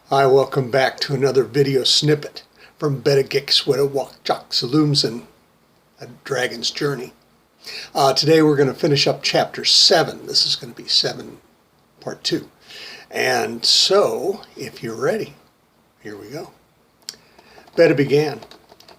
Hi, welcome back to another video snippet from Bedagiskwedawajokzeloumsen, A Dragon's Journey. Today we're going to finish up chapter 7. This is going to be 7 part 2. And so, if you're ready, here we go. Beda began.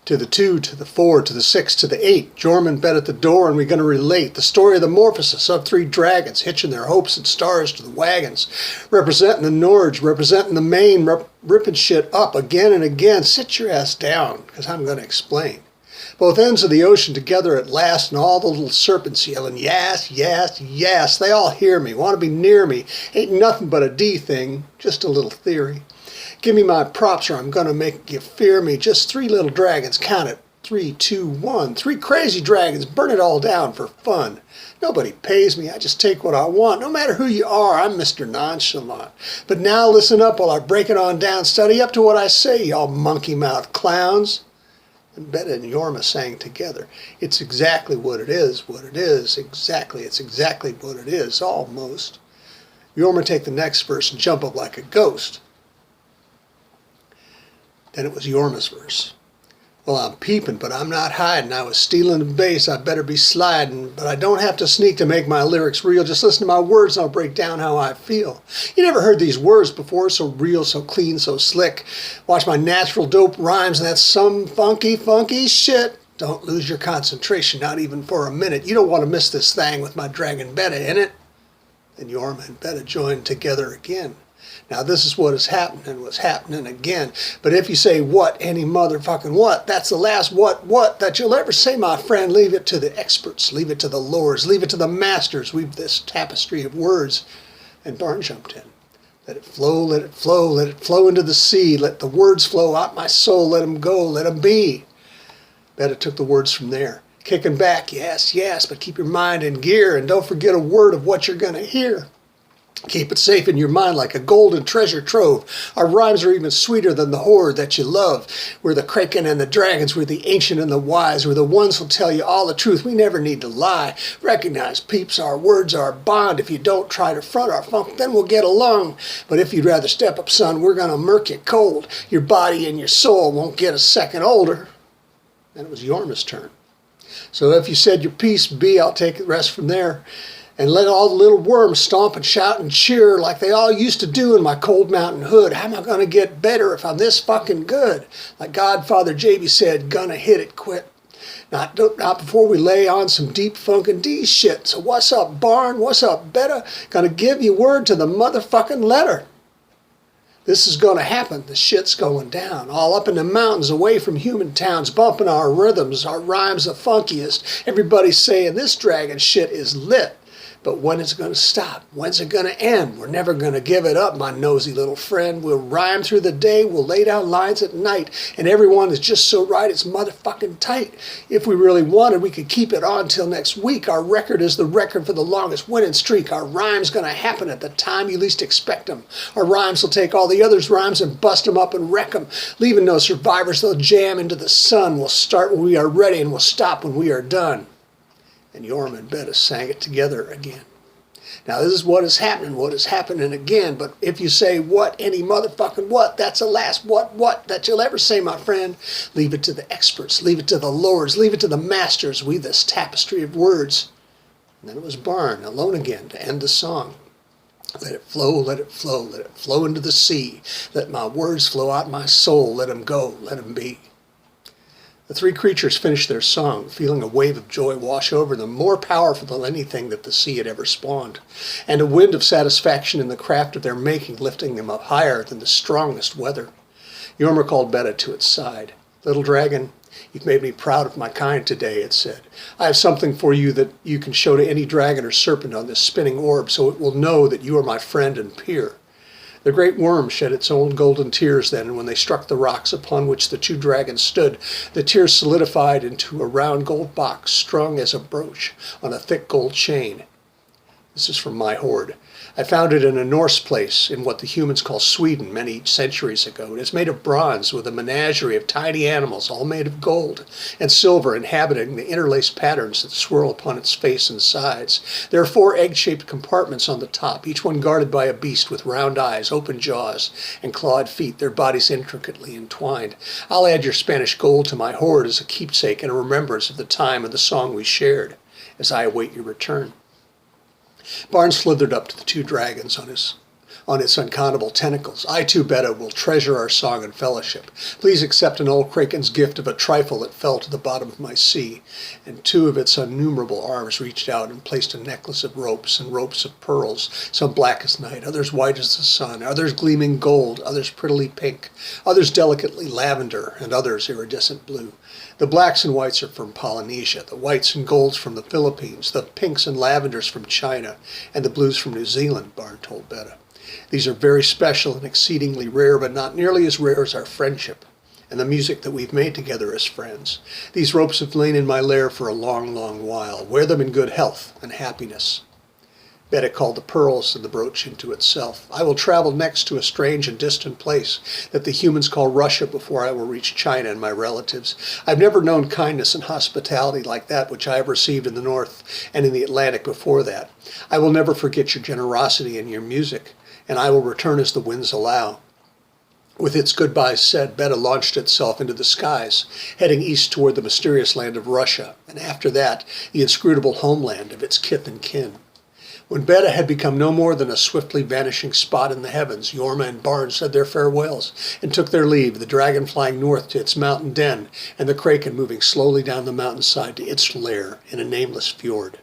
To the 2, to the 4, to the 6, to the 8. Jorman bet at the door, and we're going to relate the story of the morphosis of 3 dragons, hitching their hopes and stars to the wagons, representing the Norge, representing the Maine, ripping shit up again and again. Sit your ass down, because I'm going to explain. Both ends of the ocean together at last, and all the little serpents yelling, yes, yes, yes. They all hear me, want to be near me. Ain't nothing but a D thing, just a little theory. Give me my props or I'm going to make you fear me. Just 3 little dragons, count it. 3, 2, 1. 3 crazy dragons, burn it all down for fun. Nobody pays me, I just take what I want. No matter who you are, I'm Mr. Nonchalant. But now listen up while I break it on down. Study up to what I say, y'all monkey-mouthed clowns. And Beda and Jorma sang together. It's exactly what it is, exactly. It's exactly what it is, almost. Jorma take the next verse and jump up like a ghost. Then it was Jorma's verse. Well, I'm peeping, but I'm not hiding. I was stealing the bass, I better be sliding. But I don't have to sneak to make my lyrics real. Just listen to my words and I'll break down how I feel. You never heard these words before, so real, so clean, so slick. Watch my natural dope rhymes, and that's some funky, funky shit. Don't lose your concentration, not even for a minute. You don't want to miss this thing with my dragon Beda in it. Then Jorma and Beda joined together again. Now this is what is happening, what's happening again. But if you say what, any motherfucking what, that's the last what that you'll ever say, my friend. Leave it to the experts, leave it to the lords, leave it to the masters. Weave this tapestry of words. And Barn jumped in. Let it flow, let it flow, let it flow into the sea. Let the words flow out my soul, let them go, let them be. Beda took the words from there. Kicking back, yes, yes, but keep your mind in gear and don't forget a word of what you're going to hear. Keep it safe in your mind like a golden treasure trove. Our rhymes are even sweeter than the horde that you love. We're the kraken and the dragons. We're the ancient and the wise. We're the ones who'll tell you all the truth. We never need to lie. Recognize, peeps, our words are a bond. If you don't try to front our funk, then we'll get along. But if you'd rather step up, son, we're going to murk you cold. Your body and your soul won't get a second older. Then it was Jorma's turn. So if you said your piece, B, I'll take the rest from there. And let all the little worms stomp and shout and cheer like they all used to do in my cold mountain hood. How am I going to get better if I'm this fucking good? Like Godfather JB said, gonna hit it quick. Not before we lay on some deep funkin' D shit. So what's up, Barn? What's up, Beda? Gonna give you word to the motherfucking letter. This is going to happen. The shit's going down. All up in the mountains, away from human towns, bumping our rhythms, our rhymes the funkiest. Everybody's saying this dragon shit is lit. But when is it going to stop? When's it going to end? We're never going to give it up, my nosy little friend. We'll rhyme through the day, we'll lay down lines at night, and everyone is just so right it's motherfucking tight. If we really wanted, we could keep it on till next week. Our record is the record for the longest winning streak. Our rhyme's going to happen at the time you least expect them. Our rhymes will take all the others' rhymes and bust them up and wreck them, leaving no survivors. They'll jam into the sun. We'll start when we are ready, and we'll stop when we are done. And Jorma and Beda sang it together again. Now this is what is happening again. But if you say what, any motherfucking what, that's the last what that you'll ever say, my friend. Leave it to the experts, leave it to the lords, leave it to the masters. Weave this tapestry of words. And then it was Barn, alone again, to end the song. Let it flow, let it flow, let it flow into the sea. Let my words flow out my soul, let them go, let them be. The 3 creatures finished their song, feeling a wave of joy wash over them, more powerful than anything that the sea had ever spawned, and a wind of satisfaction in the craft of their making, lifting them up higher than the strongest weather. Jorma called Beda to its side. Little dragon, you've made me proud of my kind today, it said. I have something for you that you can show to any dragon or serpent on this spinning orb, so it will know that you are my friend and peer. The great worm shed its own golden tears then, and when they struck the rocks upon which the 2 dragons stood, the tears solidified into a round gold box strung as a brooch on a thick gold chain. This is from my hoard. I found it in a Norse place in what the humans call Sweden many centuries ago. It is made of bronze with a menagerie of tiny animals, all made of gold and silver, inhabiting the interlaced patterns that swirl upon its face and sides. There are 4 egg-shaped compartments on the top, each one guarded by a beast with round eyes, open jaws, and clawed feet, their bodies intricately entwined. I'll add your Spanish gold to my hoard as a keepsake and a remembrance of the time and the song we shared as I await your return. Barnes slithered up to the 2 dragons on its uncountable tentacles. I too, Beda, will treasure our song and fellowship. Please accept an old kraken's gift of a trifle that fell to the bottom of my sea. And 2 of its innumerable arms reached out and placed a necklace of ropes and ropes of pearls, some black as night, others white as the sun, others gleaming gold, others prettily pink, others delicately lavender, and others iridescent blue. The blacks and whites are from Polynesia, the whites and golds from the Philippines, the pinks and lavenders from China, and the blues from New Zealand, Barnes told Beda. These are very special and exceedingly rare, but not nearly as rare as our friendship and the music that we've made together as friends. These ropes have lain in my lair for a long, long while. Wear them in good health and happiness. Beda called the pearls and the brooch into itself. I will travel next to a strange and distant place that the humans call Russia before I will reach China and my relatives. I've never known kindness and hospitality like that which I have received in the North and in the Atlantic before that. I will never forget your generosity and your music, and I will return as the winds allow. With its goodbyes said, Beda launched itself into the skies, heading east toward the mysterious land of Russia, and after that, the inscrutable homeland of its kith and kin. When Beda had become no more than a swiftly vanishing spot in the heavens, Jorma and Barnes said their farewells and took their leave, the dragon flying north to its mountain den, and the kraken moving slowly down the mountainside to its lair in a nameless fjord.